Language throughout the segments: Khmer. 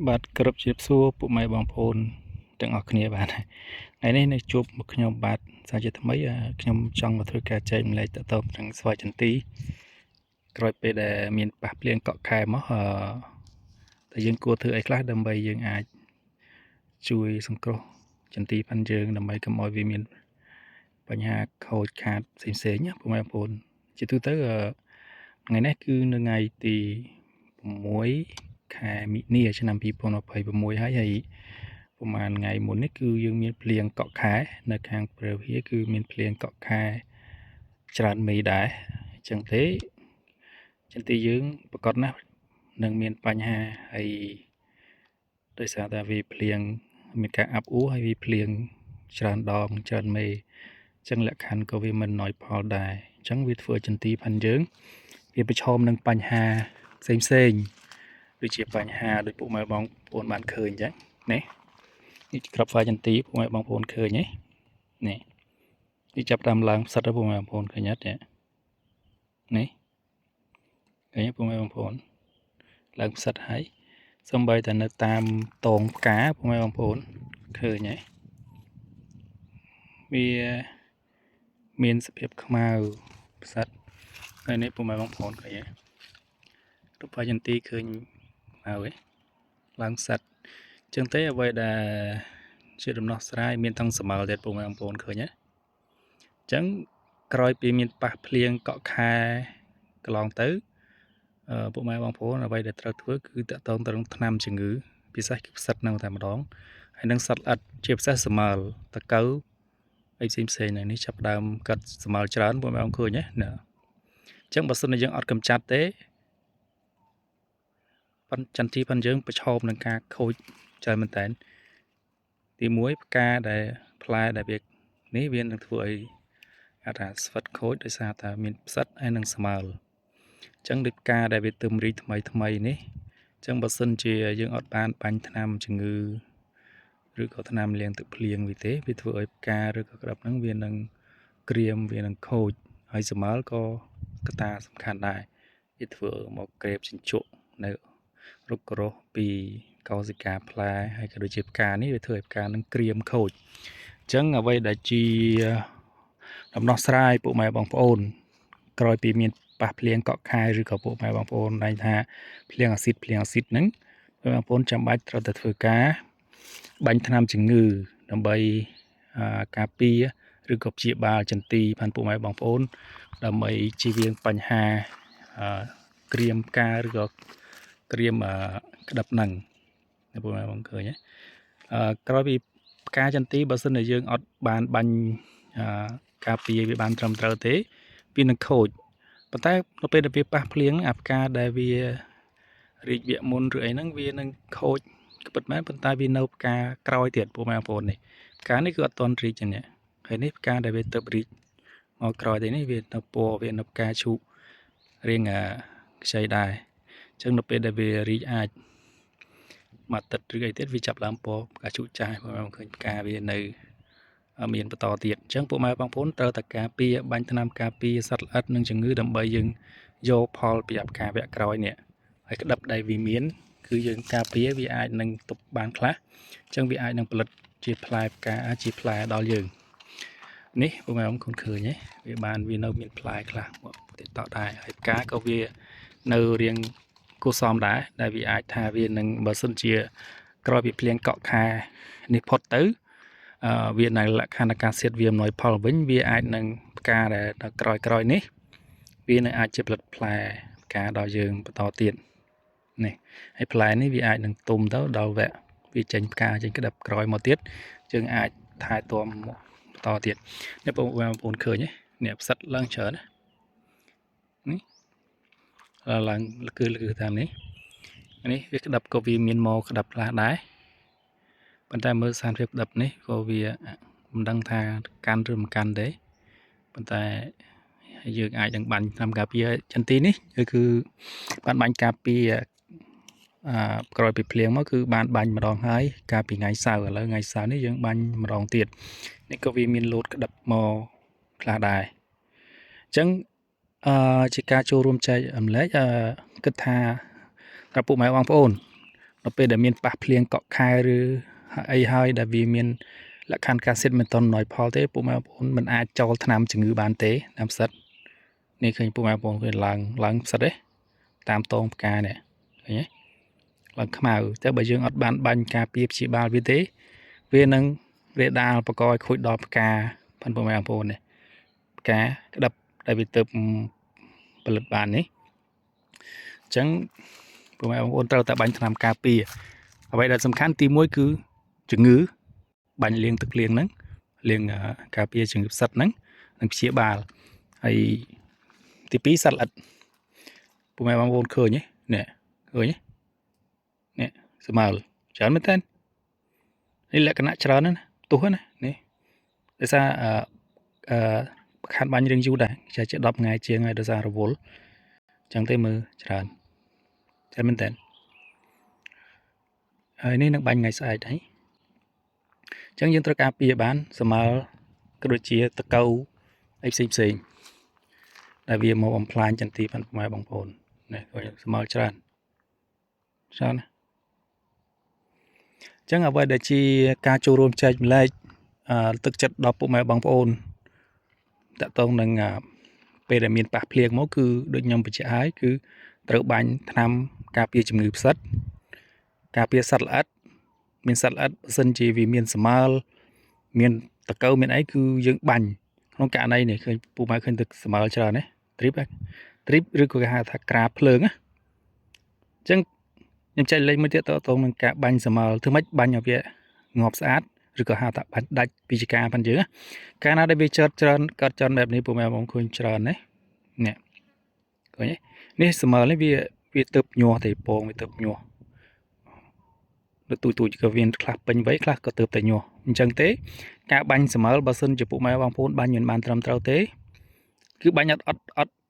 បាទគ្រប់ជម្រាបសួរពុកម៉ែបងប្អូនទាំងអស់គ្នាបាទថ្ងៃនេះនៅជួបមកខ្ញុំបាទសាជាថ្មីខ្ញុំចង់មកធ្វើការចែកម្លែកតទៅនឹងស្វាយចន្ទីក្រោយពេលដែលមានប៉ះភ្លៀងកក់ខែមកតែយើងគួរធ្វើអីខ្លះដើម្បីយើងអាចជួយសង្គ្រោះចន្ទីផាន់យើងដើម្បីកុំឲ្យវាមានបញ្ហាខូចខាតផ្សេងៗណាពុកម៉ែបងប្អូនជាទូទៅថ្ងៃនេះគឺនៅថ្ងៃទី6 ខែមិនិនាឆ្នាំ2026ហើយប្រហែលថ្ងៃមុននេះគឺយើងមានភ្លៀងកក់ខែនៅខាងព្រះវិហារគឺមានភ្លៀងកក់ខែច្រើនមេដែរអញ្ចឹងទេចន្ទីយើងប្រកាសណាស់នឹងមានបញ្ហាហើយដោយសារតែវាភ្លៀងមានការអាប់អួរហើយវាភ្លៀងច្រើនដងច្រើនមេអញ្ចឹងលក្ខខណ្ឌក៏វាមិនណយផលដែរអញ្ចឹងវាធ្វើចន្ទីផាន់យើងវាប្រឈមនឹងបញ្ហាផ្សេងដូចជាបញ្ហាដូចពុកម៉ែបងប្អូនបានឃើញអញ្ចឹងនេះក្របស្វាយចន្ទីពុកម៉ែបងប្អូនឃើញទេនេះវាចាប់តាមឡើងផ្សិតពុកម៉ែបងប្អូនឃើញអត់នេះឃើញពុកម៉ែបងប្អូនឡើងផ្សិតហើយសូម្បីតែនៅតាមតងផ្កាពុកម៉ែបងប្អូនឃើញហើយវាមានសភាពខ្មៅផ្សិតហើយនេះពុកម៉ែបងប្អូនឃើញទេរូបស្វាយចន្ទីឃើញហើយឡើងផ្សិតអញ្ចឹងទេអ្វីដែលជាដំណោះស្រាយមានទាំងសម័លទៀតពុកម៉ែបងប្អូនឃើញទេអញ្ចឹងក្រោយពីមានប៉ះភ្លៀងកក់ខែកន្លងទៅពុកម៉ែបងប្អូនអ្វីដែលត្រូវធ្វើគឺតាក់ទងទៅនឹងថ្នាំជំងឺពិសេសគឺផ្សិតនៅតែម្ដងហើយនឹងសត្វល្អិតជាពិសេសសម័លតកៅអីផ្សេងៗនេះចាប់ដើមកាត់សម័លច្រើនពុកម៉ែបងឃើញទេណាអញ្ចឹងបើសិនជាយើងអត់កម្ចាត់ទេចន្ទីផាន់យើងប្រឈមនឹងការខូចច្រើនមែនតើទី1ផ្កាដែលផ្លែដែលវានេះវានឹងធ្វើឲ្យថាស្វិតខូចដោយសារតែមានផ្សិតហើយនឹងស្មើអញ្ចឹងដូចផ្កាដែលវាទឹមរីកថ្មីនេះអញ្ចឹងបើសិនជាយើងអត់បានបាញ់ថ្នាំជំងឺឬក៏ថ្នាំលាងទឹកភ្លៀងវាទេវាធ្វើឲ្យផ្កាឬក៏ក្របហ្នឹងវានឹងក្រៀមវានឹងខូចហើយស្មើក៏កត្តាសំខាន់ដែរវាធ្វើមកក្រេបជញ្ជក់នៅរុក្ខរសពីកោសិកាផ្លែហើយក៏ដូចជាផ្កានេះវាធ្វើឲ្យផ្កានឹងក្រៀមខូចអញ្ចឹងអ្វីដែលជាដំណោះស្រាយពុកម៉ែបងប្អូនក្រោយពីមានប៉ះភ្លៀងកក់ខែឬក៏ពុកម៉ែបងប្អូនដែរថាភ្លៀងអាស៊ីតហ្នឹងបងប្អូនចាំបាច់ត្រូវតែធ្វើការបាញ់ថ្នាំជំងឺដើម្បីការពារឬក៏ព្យាបាលចន្ទីផាន់ពុកម៉ែបងប្អូនដើម្បីជៀសវាងបញ្ហាក្រៀមផ្កាឬក៏ក្រៀមក្តាប់ហ្នឹងពុកម៉ែបងឃើញទេក្រោយពីផ្កាចន្ទីបើសិនជាយើងអត់បានបាញ់ការពារវាបានត្រឹមត្រូវទេវានឹងខូចប៉ុន្តែនៅពេលដែលវាប៉ះភ្លៀងអាផ្កាដែលវារីកវគ្គមុនឬអីហ្នឹងវានឹងខូចក៏ពិតមែនប៉ុន្តែវានៅផ្កាក្រោយទៀតពុកម៉ែបងប្អូននេះផ្កានេះគឺអត់ទាន់រីកទេនេះហើយនេះផ្កាដែលវាទៅរីកមកក្រោយទេនេះវានៅពណ៌វានៅផ្កាឈូករៀងខ្ចីដែរអញ្ចឹងនៅពេលដែលវារីកអាចមួយអាទិត្យឬអីទៀតវាចាប់ឡើងពណ៌ផ្កាឈូកចាស់បងឃើញផ្កាវានៅមានបន្តទៀតអញ្ចឹងពុកម៉ែបងប្អូនត្រូវតែការពារបាញ់ថ្នាំការពារសត្វល្អិតនិងជំងឺដើម្បីយើងយកផលពីផ្កាវគ្គក្រោយនេះហើយក្តាប់ដែលវាមានគឺយើងការពារវាអាចនឹងទប់បានខ្លះអញ្ចឹងវាអាចនឹងផលិតជាផ្លែផ្កាជាផ្លែដល់យើងនេះពុកម៉ែបងប្អូនឃើញទេវានៅមានផ្លែខ្លះតិចតដែរហើយផ្កាក៏វានៅរៀងគួរសមដែរដែលវាអាចថាវានឹងបើសិនជាក្រោយពីភ្លៀងកក់ខែនេះផុតទៅវានៅលក្ខខណ្ឌអាកាសធាតុវាអំណោយផលវិញវាអាចនឹងផ្កាដែលក្រោយនេះវានឹងអាចជាផលិតផ្លែផ្កាដល់យើងបន្តទៀតនេះហើយផ្លែនេះវាអាចនឹងទុំទៅដល់វគ្គវាចេញផ្កាចេញក្តាប់ក្រោយមកទៀតយើងអាចថែទាំបន្តទៀតនេះបងប្អូនឃើញទេនេះផ្សិតឡើងច្រើននេះឡើងគឺតាមនេះវាក្តាប់ក៏វាមានមកក្តាប់ខ្លះដែរប៉ុន្តែមើលសារភាពក្តាប់នេះក៏វាមិនដឹងថាកាន់ឬមិនកាន់ទេប៉ុន្តែយើងអាចនឹងបាញ់តាមការពារចន្ទីនេះគឺបានបាញ់ការពារក្រោយពីភ្លៀងមកគឺបានបាញ់ម្ដងហើយកាលពីថ្ងៃសៅរ៍ឥឡូវថ្ងៃសៅរ៍នេះយើងបាញ់ម្ដងទៀតនេះក៏វាមានលោតក្តាប់មកខ្លះដែរអញ្ចឹងជាការចូលរួមចែករំលែកគិតថាប្រាប់ពុកម៉ែបងប្អូន នៅពេលដែលមានប៉ះភ្លៀងកក់ខែឬអីហើយដែលវាមានលក្ខខណ្ឌការសិតមិនទាន់អំណោយផលទេពុកម៉ែបងប្អូនមិនអាចចោលថ្នាំជំងឺបានទេតាមផ្សិតនេះឃើញពុកម៉ែបងប្អូនឃើញឡើងផ្សិតទេតាមតងផ្កានេះឃើញទេឡើងខ្មៅតែបើយើងអត់បានបាញ់ការពារព្យាបាលវាទេវានឹងរាលដាលបង្កឲ្យខូចដល់ផ្កាពុកម៉ែបងប្អូននេះផ្កាក្តឹបដែលវាទៅផលិតបាននេះអញ្ចឹងពុកម៉ែបងប្អូនត្រូវតែបាញ់ថ្នាំការពារអ្វីដែលសំខាន់ទី1គឺជំងឺបាញ់លាងទឹកលាងហ្នឹងលាងការពារជំងឺផ្សិតហ្នឹងនិងព្យាបាលហើយទី2សត្វល្អិតពុកម៉ែបងប្អូនឃើញទេនេះឃើញទេនេះស្មើច្រើនមែនតើនេះលក្ខណៈច្រើនណាស់ទុះណានេះដោយសារខាត់បាញ់រឿងយូរដែរចេះ10ថ្ងៃជាងហើយដោយសាររវល់អញ្ចឹងទេមើលច្រើនតែមែនតើហើយនេះនឹងបាញ់ថ្ងៃស្អែកហើយអញ្ចឹងយើងត្រូវការពារបានស្មើក៏ដូចជាតកៅអីផ្សេងដែលវាមកបំផ្លាញចន្ទីផងម៉ែបងប្អូននេះឃើញស្មើច្រើនណាអញ្ចឹងអ្វីដែលជាការចូលរួមចែកម្លែកទឹកចិត្តដល់ពុកម៉ែបងប្អូនតកតងនឹងពេលដែលមានប៉ះភ្លៀងមកគឺដូចខ្ញុំបញ្ជាក់ហើយគឺត្រូវបាញ់ថ្នាំការពារជំងឺផ្សិតការពារសត្វល្អិតមានសត្វល្អិតបើសិនជាវាមានស្មើមានតកៅមានអីគឺយើងបាញ់ក្នុងករណីនេះឃើញពុកម៉ែឃើញទឹកស្មើច្រើនណាទ្រីបឬក៏គេហៅថាក្រាភ្លើងណាអញ្ចឹងខ្ញុំចែកលេខមួយទៀតតទៅនឹងការបាញ់ស្មើធ្វើម៉េចបាញ់ឲ្យវាងាប់ស្អាតឬក៏ហៅថាបាញ់ដាច់ពីចការផងយើងកាលណាដែលវាច្រើនកើតចន់បែបនេះពុកម៉ែបងឃើញច្រើនណានេះឃើញនេះស្មើនេះវាទៅញាស់ទេពងវាទៅញាស់ទូចក៏វាខ្លះពេញវ័យខ្លះក៏ទៅតែញាស់អញ្ចឹងទេការបាញ់ស្មើបើសិនជាពុកម៉ែបងប្អូនបាញ់មិនបានត្រឹមត្រូវទេគឺបាញ់អត់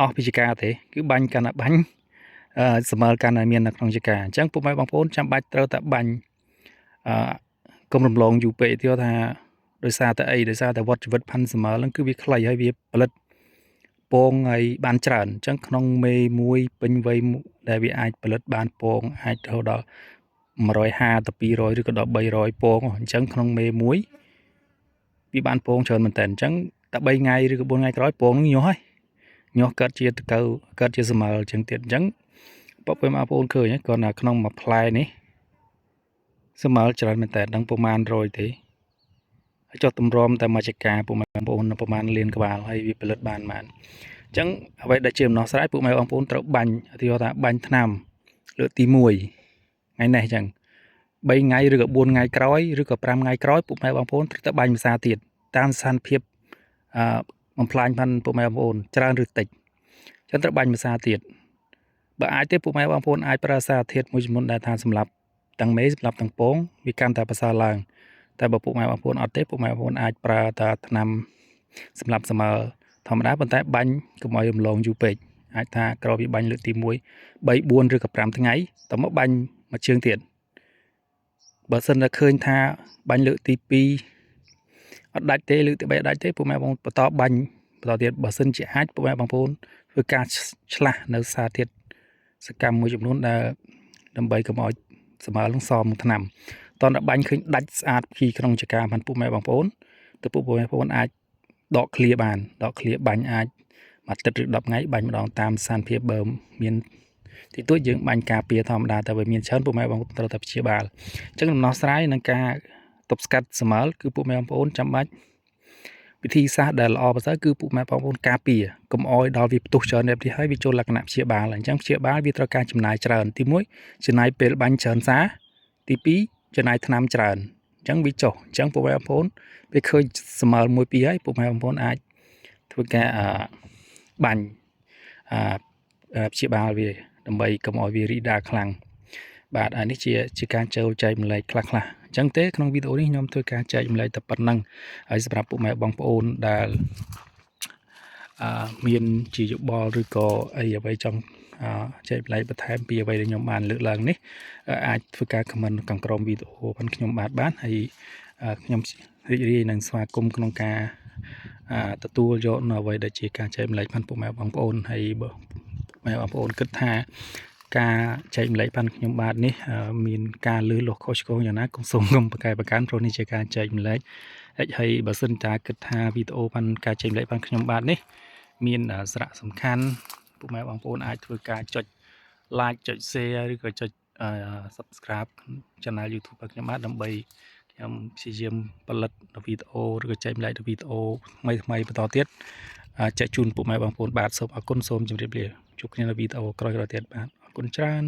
អស់ពីចការទេគឺបាញ់កាន់តែបាញ់ស្មើកាន់តែមាននៅក្នុងចការអញ្ចឹងពុកម៉ែបងប្អូនចាំបាច់ត្រូវតែបាញ់កុំរំលងយូរពេកទៀតថាដោយសារតែអីដោយសារតែវត្តជីវិតផាន់ស្មើហ្នឹងគឺវាខ្លីហើយវាផលិតពងហើយបានច្រើនអញ្ចឹងក្នុងមេមួយពេញវ័យដែលវាអាចផលិតបានពងអាចរហូតដល់150ទៅ200ឬក៏ដល់300ពងអញ្ចឹងក្នុងមេមួយវាបានពងច្រើនមែនតើអញ្ចឹងតែ3ថ្ងៃឬក៏4ថ្ងៃក្រោយពងនឹងញាស់ហើយញាស់កើតជាតកៅកើតជាស្មើអញ្ចឹងទៀតអញ្ចឹងពុកម៉ែបងប្អូនឃើញគាត់នៅក្នុងមួយផ្លែនេះស្មើច្រើនមែនតើដឹងប្រមាណ100ទេហើយចុះតម្រាំតែមកចការពុកម៉ែបងប្អូនប្រមាណលានក្បាលហើយវាផលិតបានអញ្ចឹងអ្វីដែលជាដំណោះស្រាយពុកម៉ែបងប្អូនត្រូវបាញ់ឧទាហរណ៍ថាបាញ់ថ្នាំលើកទី1ថ្ងៃនេះអញ្ចឹង3ថ្ងៃឬក៏4ថ្ងៃក្រោយឬក៏5ថ្ងៃក្រោយពុកម៉ែបងប្អូនត្រូវតែបាញ់ភាសាទៀតតាមស្ថានភាពបំផ្លាញផាន់ពុកម៉ែបងប្អូនច្រើនឬតិចចឹងត្រូវបាញ់ភាសាទៀតបើអាចទេពុកម៉ែបងប្អូនអាចប្រើសារធាតុមួយចំនួនដែលថាសម្រាប់ទាំងមេសម្រាប់ទាំងពងវាកាន់តែប្រសើរឡើងតែបើពុកម៉ែបងប្អូនអត់ទេពុកម៉ែបងប្អូនអាចប្រើតែថ្នាំសម្រាប់ស្មើធម្មតាប៉ុន្តែបាញ់កុំឲ្យរំលងយូរពេកអាចថាក្រោយពីបាញ់លើកទី1 3 4ឬក៏5ថ្ងៃតមកបាញ់មួយជើងទៀតបើសិនតែឃើញថាបាញ់លើកទី2អត់ដាច់ទេលើកទី3អត់ដាច់ទេពុកម៉ែបងបន្តបាញ់បន្តទៀតបើសិនជាអាចពុកម៉ែបងប្អូនធ្វើការឆ្លាស់នៅសារធាតុសកម្មមួយចំនួនដែលដើម្បីកុំឲ្យស្មើនឹងសមនឹងថ្នាំតោះតែបាញ់ឃើញដាច់ស្អាតពីក្នុងចការបានពុកម៉ែបងប្អូនទៅពុកម៉ែបងប្អូនអាចដកឃ្លាបានដកឃ្លាបាញ់អាចមួយអាទិត្យឬ10ថ្ងៃបាញ់ម្ដងតាមស្ថានភាពបើមានទីទួចយើងបាញ់ការពារធម្មតាតែបើមានច្រើនពុកម៉ែបងប្អូនត្រូវតែព្យាបាលអញ្ចឹងដំណោះស្រាយនឹងការទប់ស្កាត់ស្មើគឺពុកម៉ែបងប្អូនចាំបាច់វិធីសាស្ត្រដែលល្អប្រសើរគឺពុកម៉ែបងប្អូនការពារកុំអោយដល់វាផ្ទុះច្រើននេះហើយវាចូលលក្ខណៈព្យាបាលអញ្ចឹងព្យាបាលវាត្រូវការចំណាយច្រើនទី1ចំណាយពេលបាញ់ច្រើនសារទី2ចំណាយថ្នាំច្រើនអញ្ចឹងវាចុះអញ្ចឹងពុកម៉ែបងប្អូនពេលឃើញស្មើ1 2ហើយពុកម៉ែបងប្អូនអាចធ្វើការបាញ់ព្យាបាលវាដើម្បីកុំឲ្យវារីកដាលខ្លាំងបាទអានេះជាការចូលចែកម្លែកខ្លះអញ្ចឹងទេក្នុងវីដេអូនេះខ្ញុំធ្វើការចែកម្លែកតែប៉ុណ្្នឹងហើយសម្រាប់ពុកម៉ែបងប្អូនដែលមានជាយោបល់ឬក៏អីអ្វីចង់ចែកម្លែកបន្ថែមពីអ្វីដែលខ្ញុំបានលើកឡើងនេះអាចធ្វើការ comment ខាងក្រោមវីដេអូផងខ្ញុំបានហើយខ្ញុំរីករាយនឹងស្វាគមន៍ក្នុងការទទួលយកនៅអ្វីដែលជាការចែកម្លែកផងពុកម៉ែបងប្អូនហើយបើពុកម៉ែបងប្អូនគិតថា ការចែកម្លែកបានខ្ញុំបាទនេះមានការលឺលុះខុសឆ្គងយ៉ាងណាកុំសូមកុំប្រកែកប្រកាន់ព្រោះនេះជាការចែកម្លែកហើយបើសិនតាគិតថាវីដេអូបានការចែកម្លែកបានខ្ញុំបាទនេះមានសារៈសំខាន់ពុកម៉ែបងប្អូនអាចធ្វើការចុច like ចុច share ឬក៏ចុចsubscribe channel YouTube របស់ខ្ញុំបាទដើម្បីខ្ញុំព្យាយាមផលិតវីដេអូឬក៏ចែកម្លែកវីដេអូថ្មីបន្តទៀតចែកជូនពុកម៉ែបងប្អូនបាទសូមអរគុណសូមជម្រាបលាជួបគ្នានៅវីដេអូក្រោយៗទៀតបាទអរគុណច្រើន